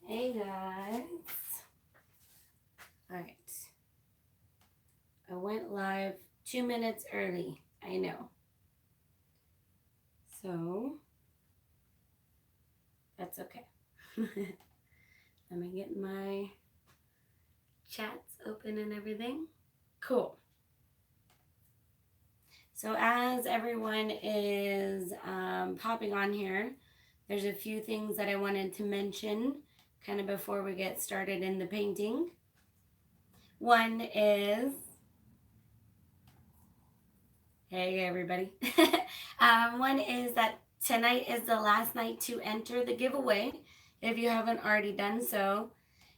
Hey guys. Alright. I went live 2 minutes early. I know. So, that's okay. Let me get my chats open and everything. Cool. So as everyone is popping on here, there's a few things that I wanted to mention kind of before we get started in the painting. One is, hey everybody. One is that tonight is the last night to enter the giveaway if you haven't already done so.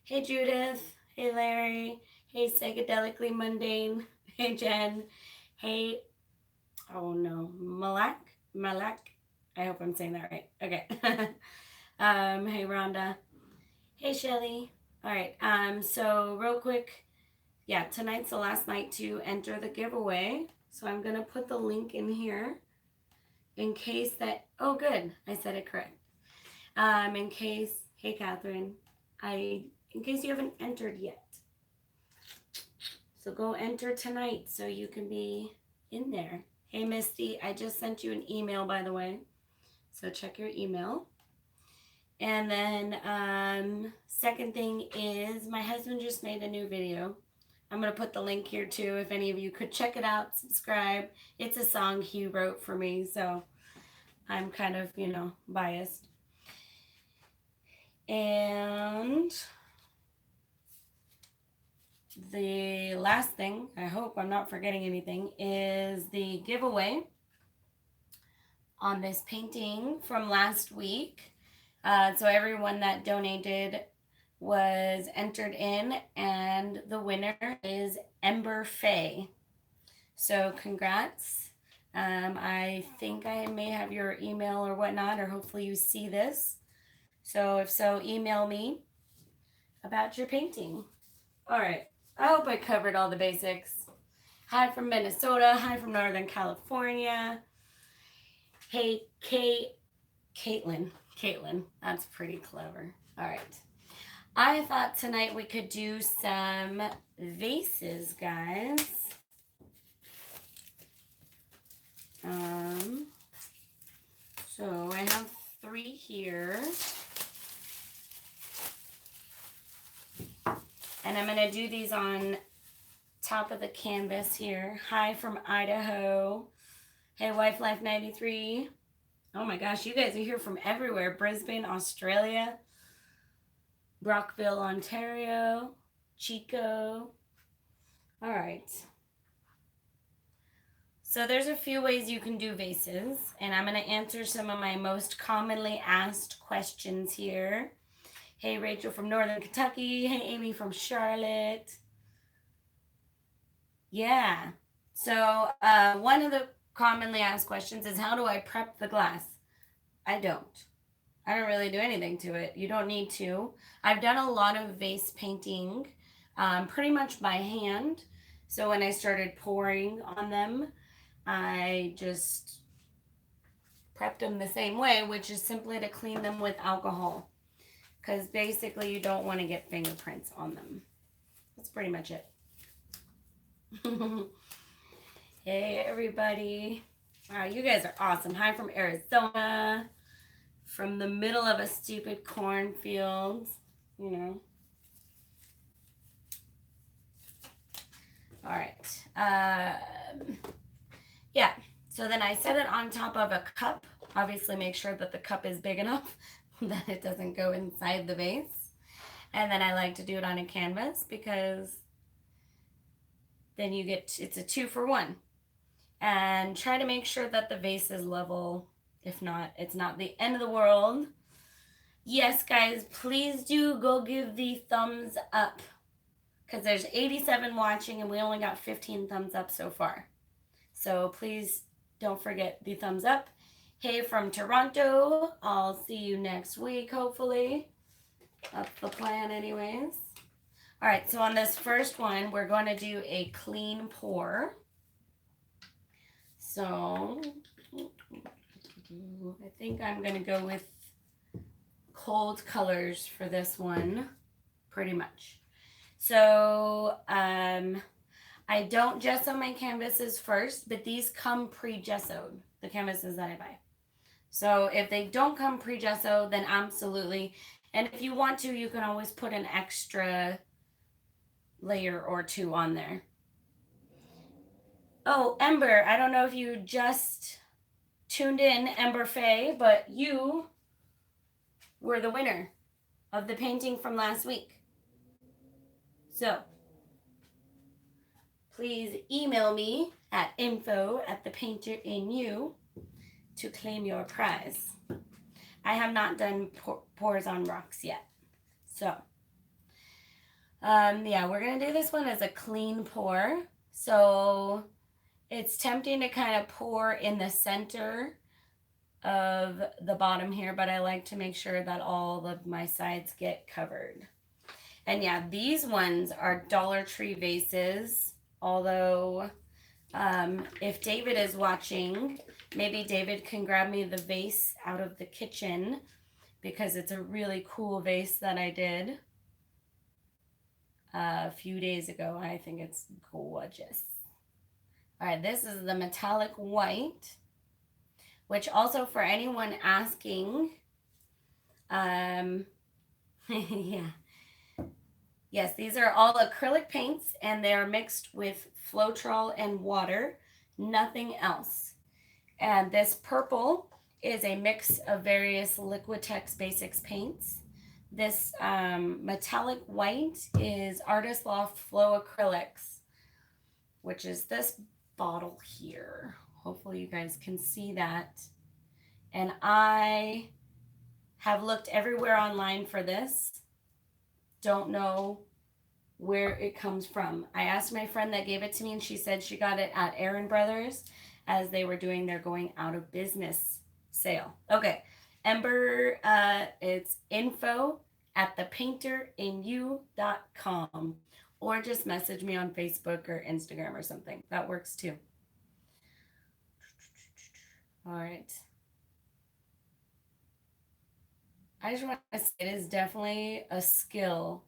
Hey Judith, hey Larry, hey Psychedelically Mundane, hey Jen, hey, oh no, Malak, I hope I'm saying that right. Okay. Hey Rhonda, hey Shelly. All right, so real quick, yeah, tonight's the last night to enter the giveaway. So I'm gonna put the link in here in case that, oh good, I said it correct. In case, hey Catherine, in case you haven't entered yet. So go enter tonight so you can be in there. Hey Misty, I just sent you an email by the way. So check your email. And then second thing is my husband just made a new video. I'm going to put the link here too if any of you could check it out, subscribe. It's a song he wrote for me, so I'm kind of, you know, biased. And the last thing, I hope I'm not forgetting anything, is the giveaway on this painting from last week. So everyone that donated was entered in, and the winner is EmberFaye. So congrats. I think I may have your email or whatnot, or hopefully you see this. So if so, email me about your painting. All right. I hope I covered all the basics. Hi from Minnesota. Hi from Northern California. Hey, Caitlin. That's pretty clever. All right. I thought tonight we could do some vases, guys. So I have 3 here. And I'm going to do these on top of the canvas here. Hi from Idaho. Hey, Wife Life 93. Oh my gosh, you guys are here from everywhere. Brisbane, Australia. Brockville, Ontario. Chico. All right. So there's a few ways you can do vases, and I'm going to answer some of my most commonly asked questions here. Hey, Rachel from Northern Kentucky. Hey, Amy from Charlotte. Yeah. So one of the commonly asked questions is, how do I prep the glass? I don't really do anything to it. You don't need to. I've done a lot of vase painting pretty much by hand. So when I started pouring on them, I just prepped them the same way, which is simply to clean them with alcohol. Because basically you don't want to get fingerprints on them. That's pretty much it. Hey everybody. Wow, you guys are awesome. Hi from Arizona. From the middle of a stupid cornfield, you know. All right. Yeah, so then I set it on top of a cup. Obviously make sure that the cup is big enough that it doesn't go inside the vase. And then I like to do it on a canvas because then you get, it's a 2-for-1. And try to make sure that the vase is level. If not, it's not the end of the world. Yes, guys, please do go give the thumbs up. Because there's 87 watching and we only got 15 thumbs up so far. So please don't forget the thumbs up. Hey from Toronto, I'll see you next week, hopefully. That's the plan anyways. All right, so on this first one, we're going to do a clean pour. So I think I'm going to go with cold colors for this one, pretty much. So I don't gesso my canvases first, but these come pre-gessoed, the canvases that I buy. So if they don't come pre-gesso, then absolutely. And if you want to, you can always put an extra layer or two on there. Oh, Ember, I don't know if you just tuned in, EmberFaye, but you were the winner of the painting from last week. So please email me at info@thepainterinYou to claim your prize. I have not done pours on rocks yet. So, yeah, we're going to do this one as a clean pour. So it's tempting to kind of pour in the center of the bottom here, but I like to make sure that all of my sides get covered. And yeah, these ones are Dollar Tree vases, although if David is watching, maybe David can grab me the vase out of the kitchen because it's a really cool vase that I did a few days ago. I think it's gorgeous. All right, this is the metallic white, which also for anyone asking, yeah. Yes, these are all acrylic paints and they're mixed with Floetrol and water, nothing else. And this purple is a mix of various Liquitex Basics paints. This metallic white is Artist Loft Flow Acrylics, which is this bottle here. Hopefully you guys can see that. And I have looked everywhere online for this. Don't know where it comes from. I asked my friend that gave it to me and she said she got it at Aaron Brothers as they were doing their going out of business sale. Okay, Ember, it's info@thepainterinYou.com or just message me on Facebook or Instagram or something. That works too. All right. I just want to say it is definitely a skill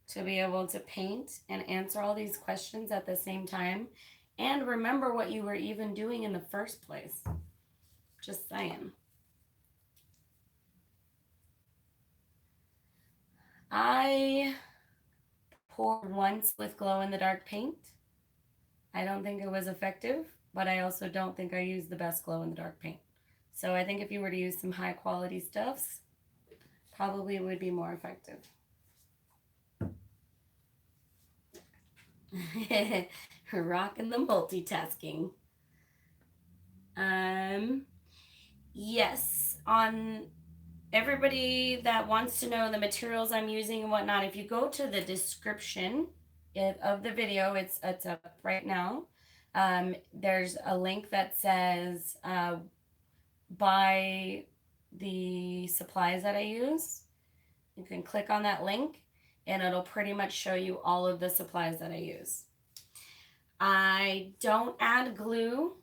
to be able to paint and answer all these questions at the same time and remember what you were even doing in the first place. Just saying. I poured once with glow-in-the-dark paint. I don't think it was effective, but I also don't think I used the best glow-in-the-dark paint. So I think if you were to use some high quality stuffs, probably would be more effective. Rocking the multitasking. Yes, on everybody that wants to know the materials I'm using and whatnot, if you go to the description of the video, it's up right now. There's a link that says buy the supplies that I use. You can click on that link and it'll pretty much show you all of the supplies that I use. I don't add glue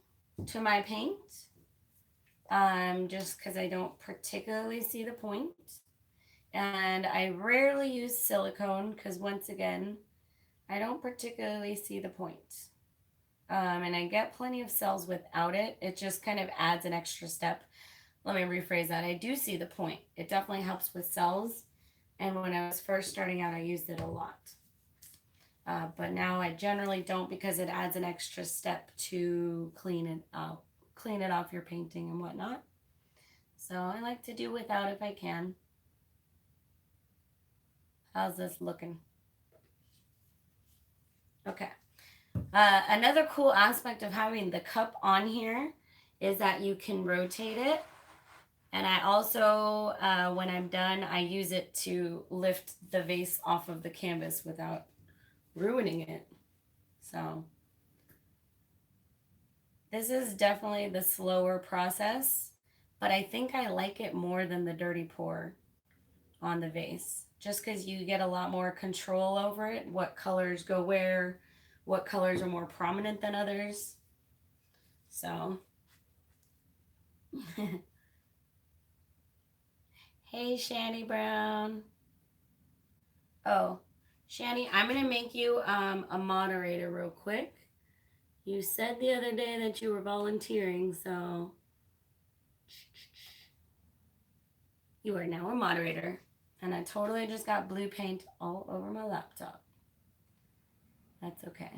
to my paint, just because I don't particularly see the point. And I rarely use silicone because once again, I don't particularly see the point. And I get plenty of cells without it. It just kind of adds an extra step. Let me rephrase that. I do see the point. It definitely helps with cells. And when I was first starting out, I used it a lot. But now I generally don't because it adds an extra step to clean it off your painting and whatnot. So I like to do without if I can. How's this looking? Okay. Another cool aspect of having the cup on here is that you can rotate it. And I also, when I'm done, I use it to lift the vase off of the canvas without ruining it. So this is definitely the slower process, but I think I like it more than the dirty pour on the vase, just because you get a lot more control over it, what colors go where, what colors are more prominent than others. So Hey, Shani Brown. Oh, Shani, I'm going to make you a moderator real quick. You said the other day that you were volunteering, so you are now a moderator. And I totally just got blue paint all over my laptop. That's okay.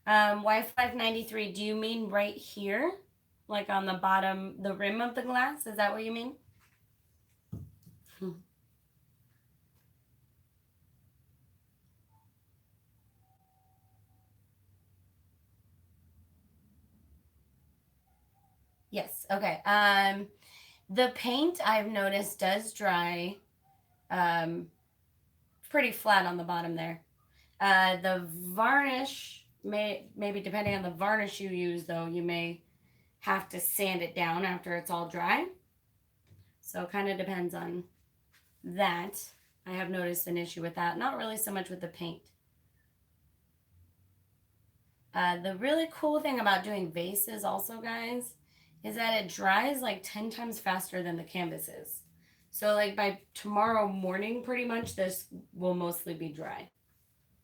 Wi-Fi 93, do you mean right here? Like on the bottom, the rim of the glass? Is that what you mean? Yes, okay. The paint I've noticed does dry pretty flat on the bottom there. The varnish, maybe depending on the varnish you use though, you may have to sand it down after it's all dry. So it kind of depends on that. I have noticed an issue with that. Not really so much with the paint. The really cool thing about doing vases also, guys, is that it dries like 10 times faster than the canvases. So like by tomorrow morning, pretty much this will mostly be dry.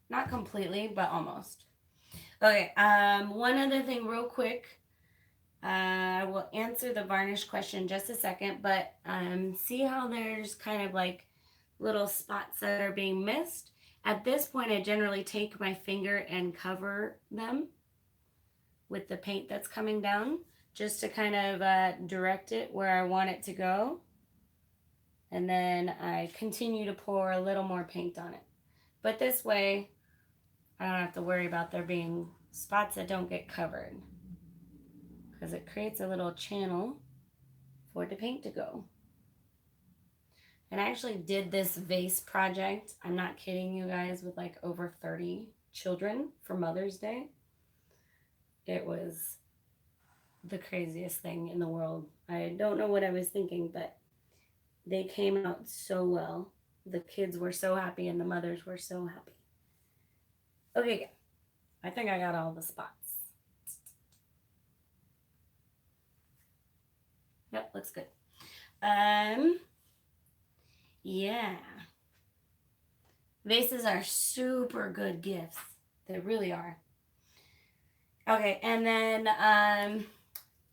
Not completely, but almost. Okay, one other thing real quick. I will answer the varnish question in just a second, but see how there's kind of like little spots that are being missed? At this point, I generally take my finger and cover them with the paint that's coming down just to kind of direct it where I want it to go. And then I continue to pour a little more paint on it. But this way, I don't have to worry about there being spots that don't get covered, because it creates a little channel for the paint to go. And I actually did this vase project, I'm not kidding you guys, with like over 30 children for Mother's Day. It was the craziest thing in the world. I don't know what I was thinking, but they came out so well. The kids were so happy and the mothers were so happy. Okay, good. I think I got all the spots. Yep, looks good. Yeah. Vases are super good gifts. They really are. Okay, and then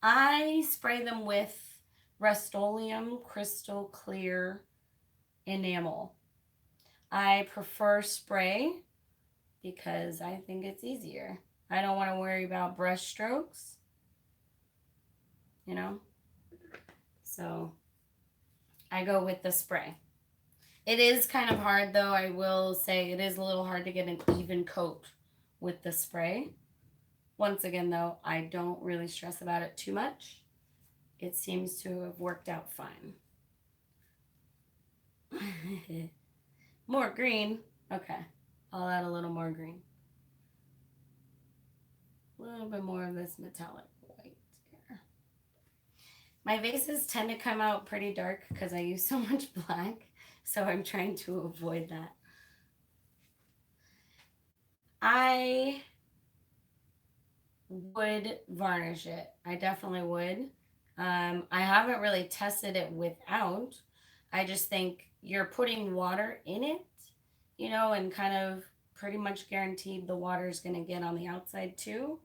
I spray them with Rust-Oleum Crystal Clear Enamel. I prefer spray because I think it's easier. I don't want to worry about brush strokes, you know? So I go with the spray. It is kind of hard though, I will say it is a little hard to get an even coat with the spray. Once again though, I don't really stress about it too much. It seems to have worked out fine. More green. Okay, I'll add a little more green. A little bit more of this metallic white here. My vases tend to come out pretty dark because I use so much black, so I'm trying to avoid that. I would varnish it. I definitely would. I haven't really tested it without. I just think you're putting water in it, you know, and kind of pretty much guaranteed the water is going to get on the outside too.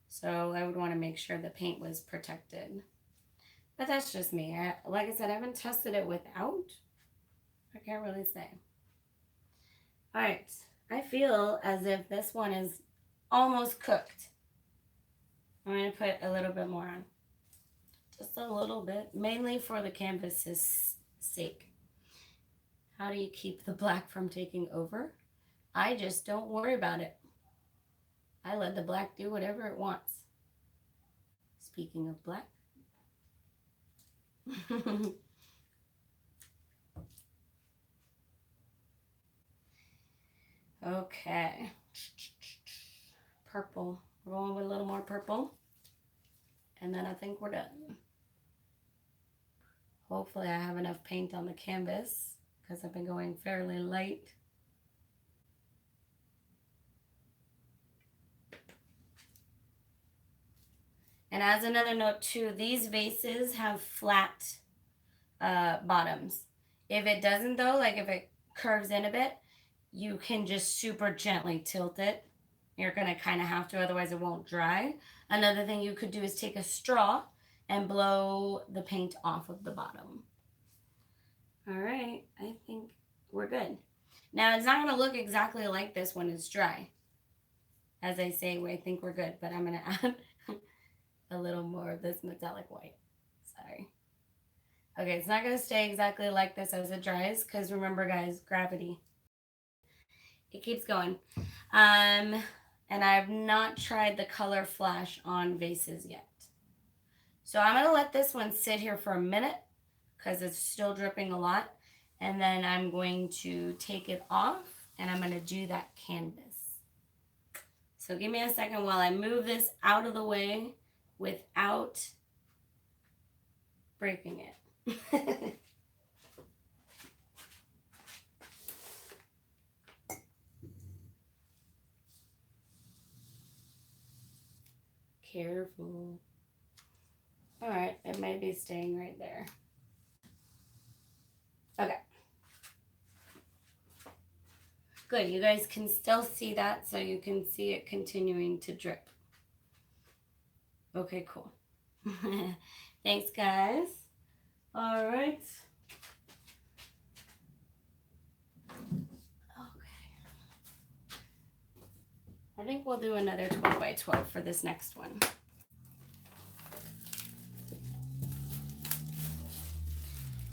So I would want to make sure the paint was protected. But that's just me. Like I said, I haven't tested it without. I can't really say. All right. I feel as if this one is almost cooked. I'm going to put a little bit more on. Just a little bit, mainly for the canvas's sake. How do you keep the black from taking over? I just don't worry about it. I let the black do whatever it wants. Speaking of black. Okay. Purple. We're going with a little more purple. And then I think we're done. Hopefully I have enough paint on the canvas because I've been going fairly light. And as another note too, these vases have flat bottoms. If it doesn't though, like if it curves in a bit, you can just super gently tilt it. You're gonna kind of have to, otherwise it won't dry. Another thing you could do is take a straw and blow the paint off of the bottom. All right, I think we're good. Now it's not gonna look exactly like this when it's dry. As I say, I think we're good, but I'm gonna add a little more of this metallic white. Sorry. Okay, it's not gonna stay exactly like this as it dries, because remember guys, gravity. It keeps going. And I've not tried the color flash on vases yet. So I'm gonna let this one sit here for a minute because it's still dripping a lot. And then I'm going to take it off and I'm gonna do that canvas. So give me a second while I move this out of the way without breaking it. Careful. All right, it may be staying right there. Okay. Good, you guys can still see that, so you can see it continuing to drip. Okay, cool. Thanks, guys. All right. Okay. I think we'll do another 12 by 12 for this next one.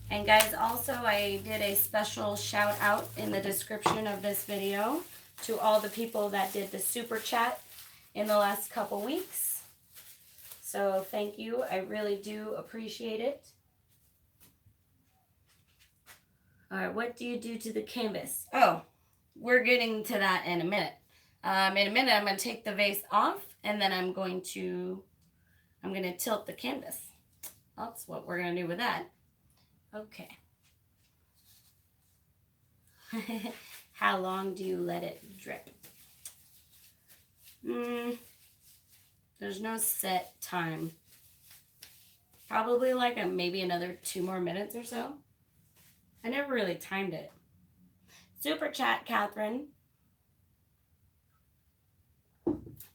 And guys, also I did a special shout out in the description of this video to all the people that did the super chat in the last couple weeks. So thank you, I really do appreciate it. All right, what do you do to the canvas? Oh, we're getting to that in a minute. In a minute, I'm gonna take the vase off and then I'm gonna tilt the canvas. That's what we're gonna do with that. Okay. How long do you let it drip? There's no set time. Probably like maybe another 2 more minutes or so. I never really timed it. Super chat, Catherine,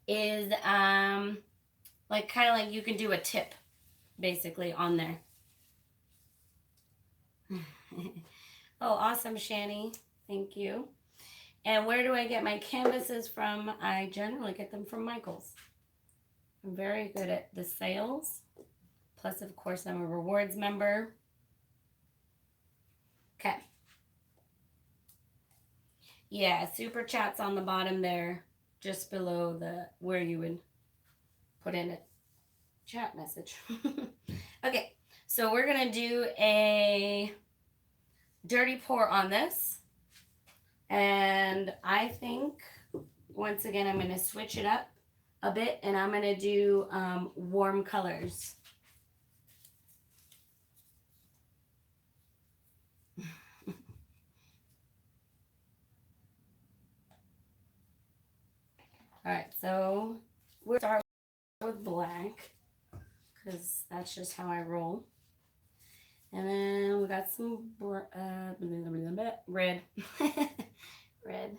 is like kind of like you can do a tip basically on there. Oh, awesome, Shani. Thank you. And where do I get my canvases from? I generally get them from Michael's. I'm very good at the sales. Plus, of course, I'm a rewards member. Okay. Yeah, super chat's on the bottom there, just below where you would put in a chat message. Okay, so we're gonna do a dirty pour on this. And I think, once again, I'm gonna switch it up a bit and I'm gonna do warm colors. All right, so we'll start with black because that's just how I roll. And then we got some red. Red.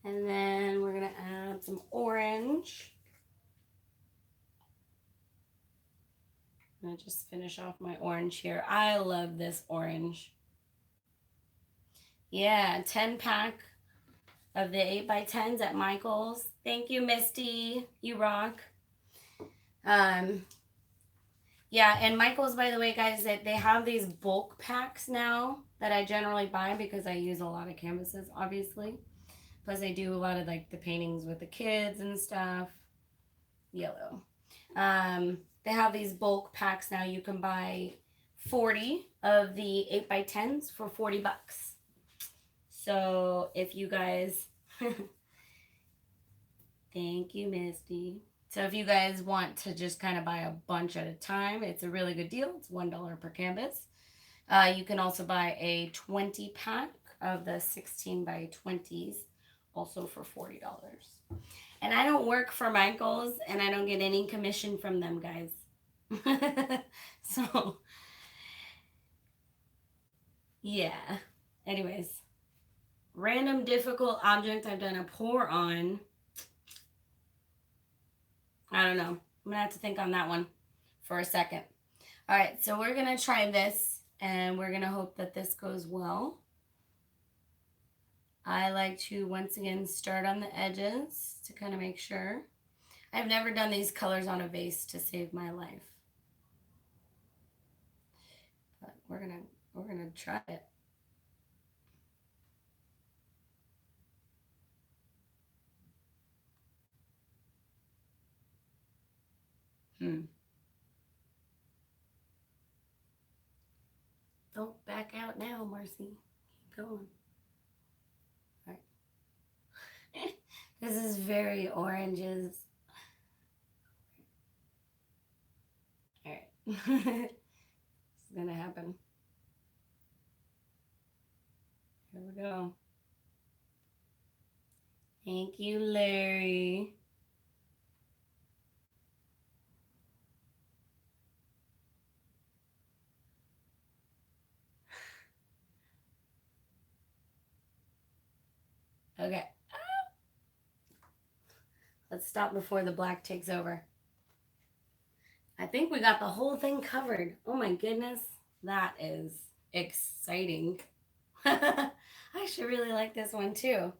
And then we're gonna add some orange. I'm gonna just finish off my orange here. I love this orange. Yeah, 10-pack of the 8x10s at Michael's. Thank you, Misty. You rock. Yeah, and Michael's, by the way, guys, that they have these bulk packs now that I generally buy because I use a lot of canvases, obviously. Plus, I do a lot of like the paintings with the kids and stuff. Yellow. They have these bulk packs now. You can buy 40 of the 8x10s for $40. So if you guys, thank you, Misty. So if you guys want to just kind of buy a bunch at a time, it's a really good deal. It's $1 per canvas. You can also buy a 20-pack of the 16x20s, also for $40. And I don't work for Michaels, and I don't get any commission from them, guys. So, yeah. Anyways, random difficult object I've done a pour on. I don't know. I'm gonna have to think on that one for a second. All right, so we're gonna try this, and we're gonna hope that this goes well. I like to once again start on the edges to kind of make sure. I've never done these colors on a vase to save my life, but we're gonna try it. Don't back out now, Marcy. Keep going. All right. This is very oranges. All right. It's gonna happen. Here we go. Thank you, Larry. Okay. Let's stop before the black takes over. I think we got the whole thing covered. Oh my goodness. That is exciting. I actually really like this one too.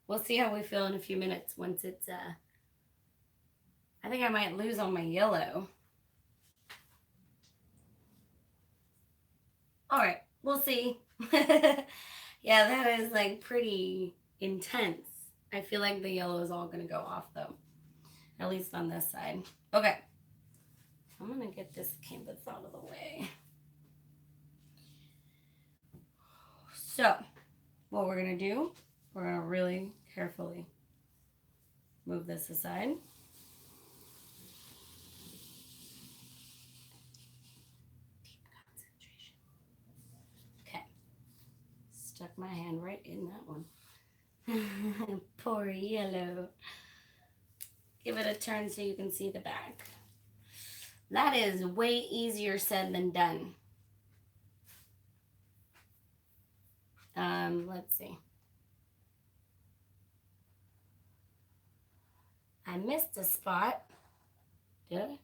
We'll see how we feel in a few minutes once it's I think I might lose on my yellow. All right, we'll see. Yeah, that is like pretty intense. I feel like the yellow is all gonna go off though, at least on this side. Okay, I'm gonna get this canvas out of the way. So, what we're gonna do, we're gonna really carefully move this aside. Deep concentration. Okay, stuck my hand right in that one. Poor yellow. Give it a turn so you can see the back. That is way easier said than done. Let's see. I missed a spot. Did I?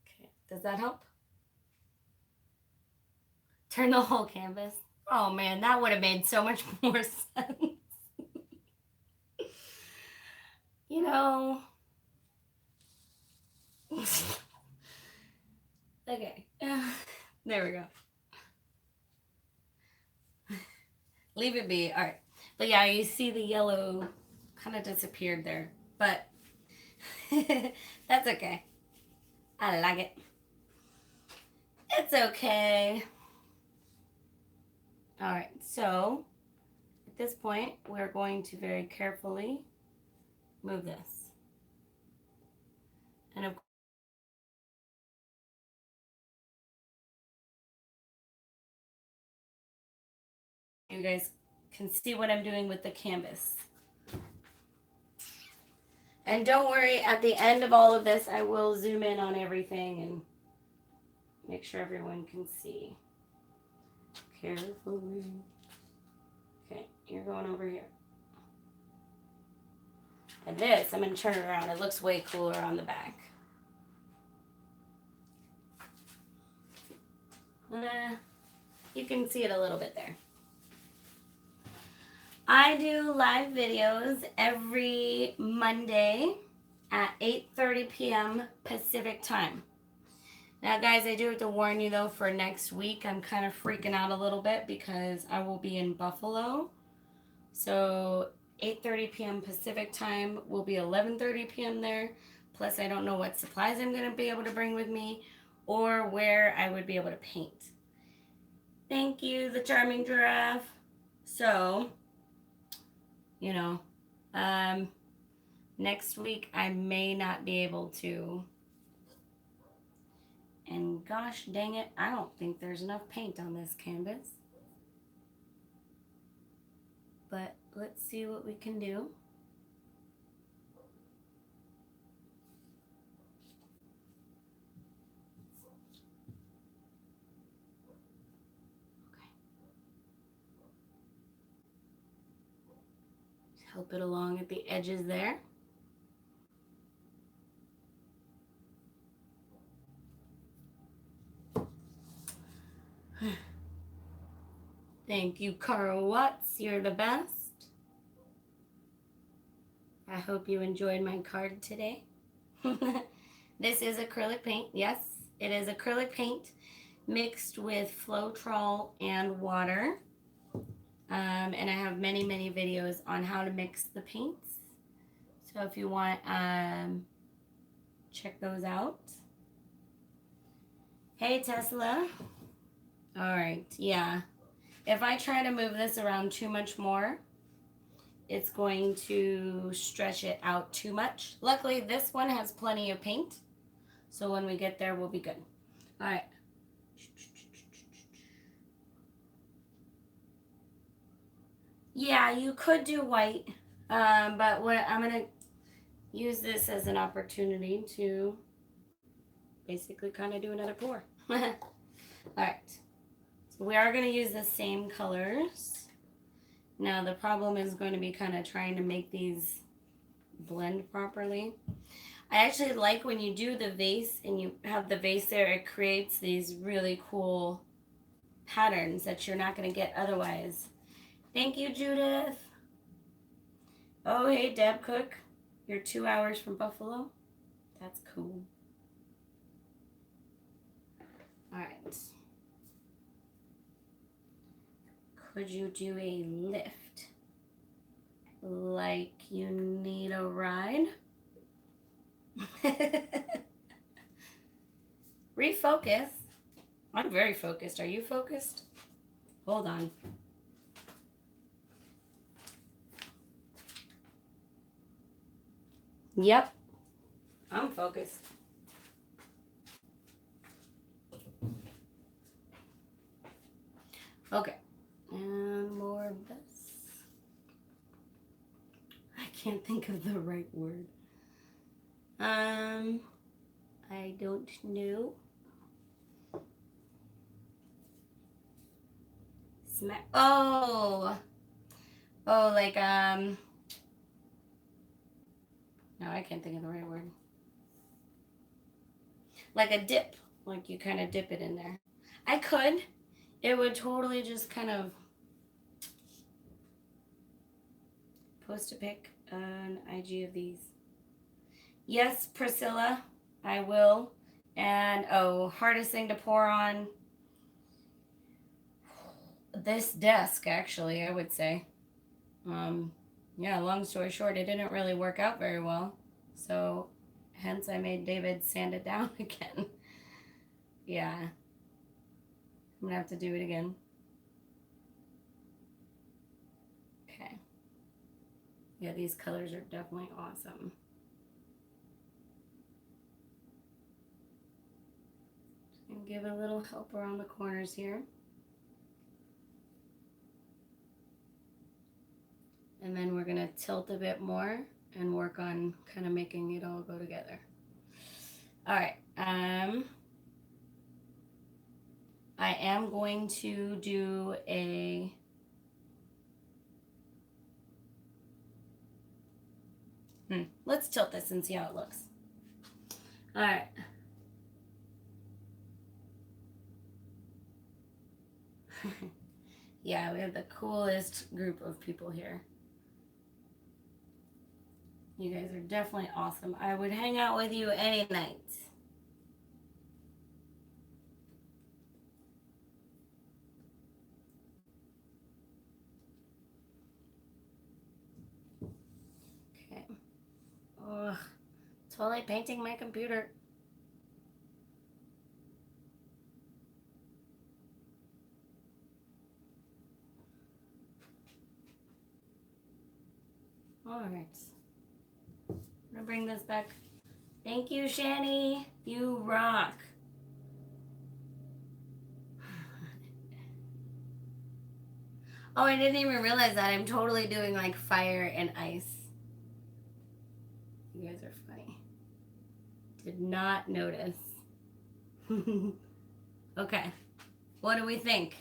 Okay, does that help? Turn the whole canvas. Oh man, that would have made so much more sense. You know. Okay. There we go. Leave it be. All right. But yeah, you see the yellow kind of disappeared there. But that's okay. I like it. It's okay. All right. So at this point, we're going to very carefully move this. And of course, you guys can see what I'm doing with the canvas. And don't worry, at the end of all of this, I will zoom in on everything and make sure everyone can see. Carefully. Okay, you're going over here. And this, I'm going to turn it around. It looks way cooler on the back. You can see it a little bit there. I do live videos every Monday at 8:30 p.m. Pacific time. Now, guys, I do have to warn you, though, for next week, I'm kind of freaking out a little bit because I will be in Buffalo. So 8:30 p.m. Pacific time will be 11:30 p.m. there. Plus, I don't know what supplies I'm going to be able to bring with me or where I would be able to paint. Thank you, the Charming Giraffe. So, you know, next week I may not be able to. And gosh dang it, I don't think there's enough paint on this canvas. But let's see what we can do. Okay. Help it along at the edges there. Thank you, Carl Watts. You're the best. I hope you enjoyed my card today. This is acrylic paint. Yes, it is acrylic paint mixed with Floetrol and water. And I have many, many videos on how to mix the paints. So if you want, check those out. Hey, Tesla. All right, yeah. If I try to move this around too much more, it's going to stretch it out too much. Luckily, this one has plenty of paint, so when we get there, we'll be good. All right. Yeah, you could do white, but what I'm gonna use this as an opportunity to basically kind of do another pour. All right. So we are going to use the same colors. Now the problem is going to be kind of trying to make these blend properly. I actually like when you do the vase and you have the vase there, it creates these really cool patterns that you're not going to get otherwise. Thank you, Judith. Oh, hey, Deb Cook. You're 2 hours from Buffalo. That's cool. All right. Could you do a lift? Like you need a ride? Refocus. I'm very focused. Are you focused? Hold on. Yep. I'm focused. Okay. And more of this. I can't think of the right word. I don't know. Smack. Oh, like, no, I can't think of the right word. Like a dip, like you kind of dip it in there. I could. It would totally just kind of post a pic on IG of these. Yes, Priscilla, I will. And, oh, hardest thing to pour on this desk, actually, I would say. Yeah, long story short, it didn't really work out very well. So, hence I made David sand it down again. Yeah. I'm gonna have to do it again. Okay. Yeah, these colors are definitely awesome. And give a little help around the corners here. And then we're gonna tilt a bit more and work on kind of making it all go together. All right. I am going to do a let's tilt this and see how it looks. All right. Yeah, we have the coolest group of people here. You guys are definitely awesome. I would hang out with you any night. Okay. Ugh. Totally painting my computer. All right. I'm gonna bring this back. Thank you, Shani. You rock. Oh, I didn't even realize that. I'm totally doing like fire and ice. You guys are funny. Did not notice. Okay. What do we think?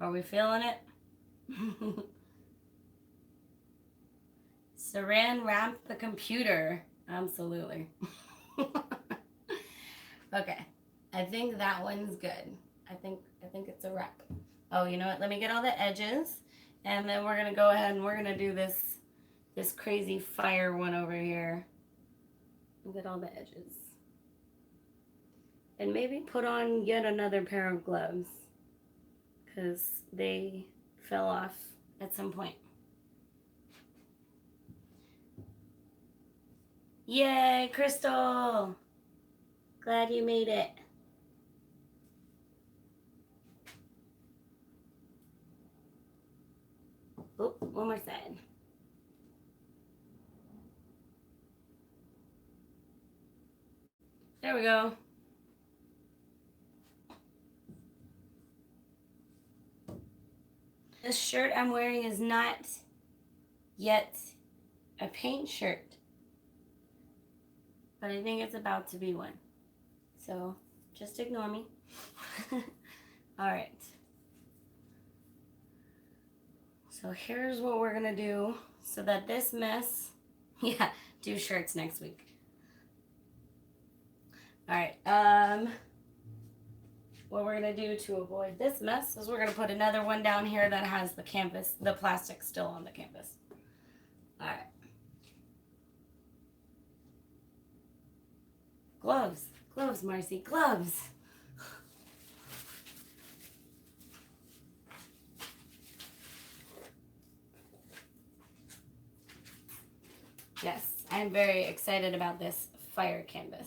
Are we feeling it? Saran wrap the computer. Absolutely. Okay. I think that one's good. I think it's a wrap. Oh, you know what? Let me get all the edges, and then we're gonna go ahead and we're gonna do this crazy fire one over here. Get all the edges, and maybe put on yet another pair of gloves because they fell off at some point. Yay, Crystal! Glad you made it. Oh, one more side. There we go. This shirt I'm wearing is not yet a paint shirt, but I think it's about to be one. So just ignore me. All right. So here's what we're gonna do so that this mess, yeah, do shirts next week. All right, what we're gonna do to avoid this mess is we're gonna put another one down here that has the canvas, the plastic still on the canvas. All right. Gloves, gloves, Marcy, gloves. Yes, I'm very excited about this fire canvas.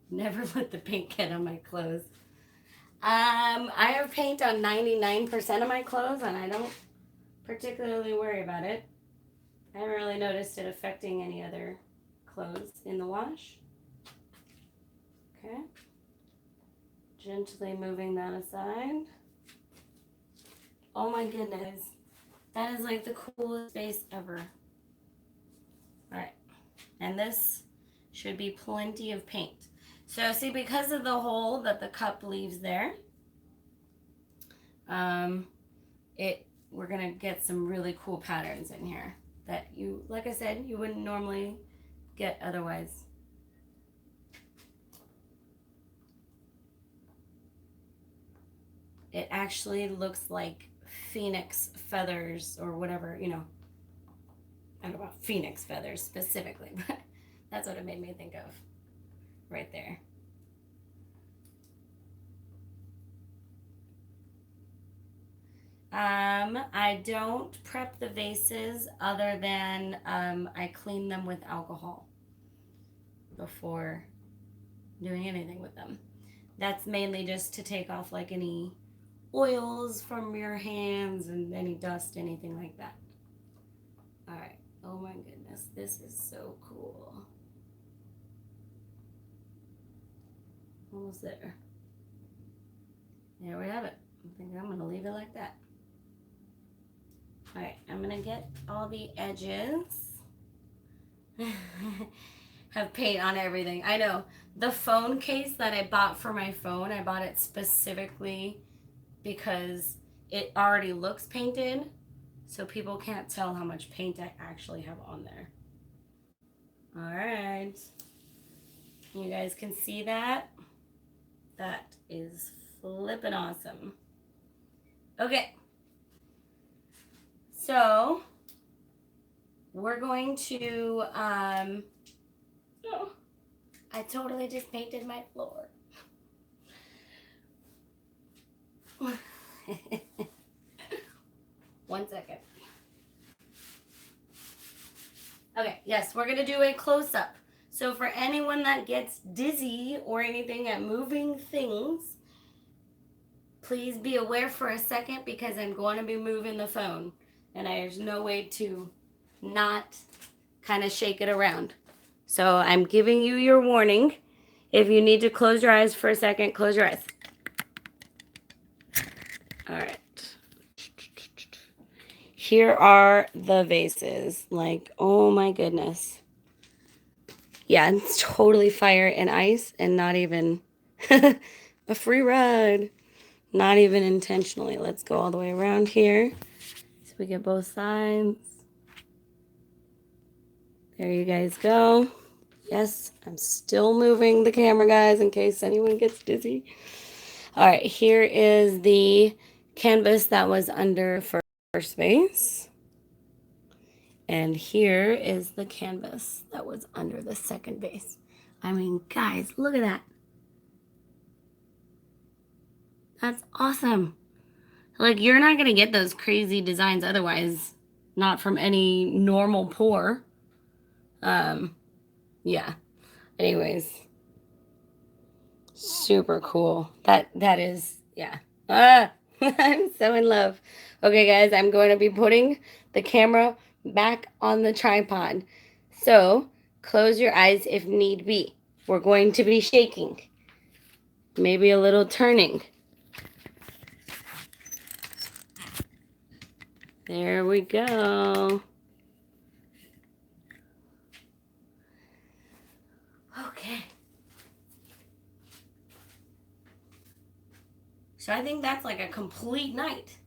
Never let the paint get on my clothes. I have paint on 99% of my clothes, and I don't particularly worry about it. I haven't really noticed it affecting any other clothes in the wash. Okay. Gently moving that aside. Oh my goodness. That is like the coolest vase ever. Alright. And this should be plenty of paint. So see, because of the hole that the cup leaves there, we're gonna get some really cool patterns in here that you, like I said, you wouldn't normally get otherwise. It actually looks like phoenix feathers or whatever, you know. I don't know about phoenix feathers specifically, but that's what it made me think of right there. I don't prep the vases other than I clean them with alcohol before doing anything with them. That's mainly just to take off like any oils from your hands and any dust, anything like that. All right. Oh my goodness, this is so cool. Almost there. There we have it. I think I'm gonna leave it like that. All right, I'm gonna get all the edges. Have paint on everything. I know. The phone case that I bought for my phone, I bought it specifically because it already looks painted, so people can't tell how much paint I actually have on there. All right. You guys can see that? That is flippin' awesome. Okay. So we're going to, oh, I totally just painted my floor. One second. Okay, yes, we're going to do a close-up. So for anyone that gets dizzy or anything at moving things, please be aware for a second because I'm going to be moving the phone. and there's no way to not kind of shake it around. So I'm giving you your warning. If you need to close your eyes for a second, close your eyes. All right. Here are the vases. Like, oh my goodness. Yeah, it's totally fire and ice and not even a free ride. Not even intentionally. Let's go all the way around here so we get both sides. There you guys go. Yes, I'm still moving the camera, guys, in case anyone gets dizzy. All right, here is the canvas that was under first vase. And here is the canvas that was under the second vase. I mean, guys, look at that. That's awesome. Like, you're not going to get those crazy designs otherwise, not from any normal pour. Yeah. Anyways, super cool. That is, yeah. I'm so in love. Okay, guys, I'm going to be putting the camera back on the tripod. So, close your eyes if need be. We're going to be shaking. Maybe a little turning. There we go. Okay. So I think that's like a complete night.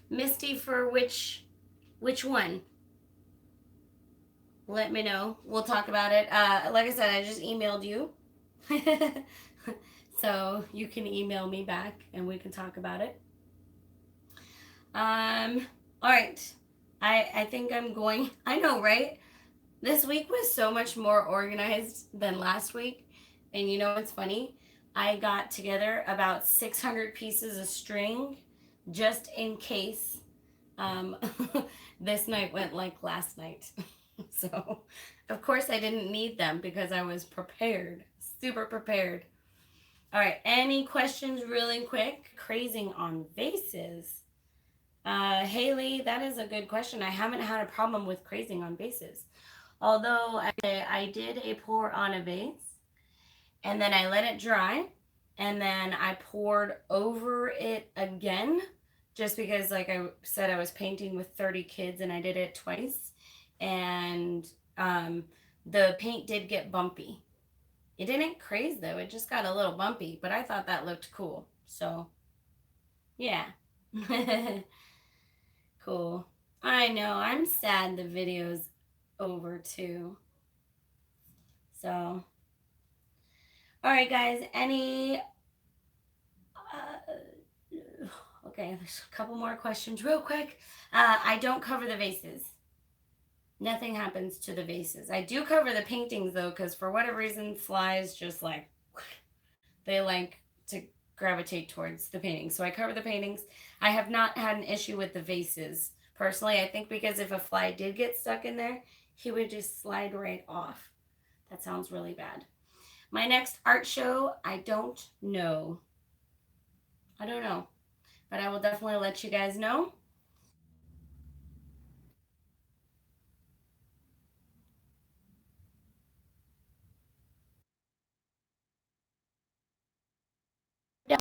Misty, for which one? Let me know. We'll talk about it. Like I said, I just emailed you. So you can email me back and we can talk about it. All right. I think I'm going, I know, right? This week was so much more organized than last week. And you know what's funny? I got together about 600 pieces of string just in case this night went like last night. So, of course, I didn't need them because I was prepared, super prepared. All right, any questions really quick? Crazing on vases. Haley, that is a good question. I haven't had a problem with crazing on vases. Although I did a pour on a vase and then I let it dry and then I poured over it again just because, like I said, I was painting with 30 kids and I did it twice. And the paint did get bumpy. It didn't craze though. It just got a little bumpy, but I thought that looked cool. So, yeah. Cool. I know. I'm sad the video's over too. So, all right, guys. Any... okay, there's a couple more questions real quick. I don't cover the vases. Nothing happens to the vases. I do cover the paintings though, because for whatever reason, flies just like, they like to gravitate towards the paintings. So I cover the paintings. I have not had an issue with the vases. Personally, I think because if a fly did get stuck in there, he would just slide right off. That sounds really bad. My next art show, I don't know. I don't know. But I will definitely let you guys know.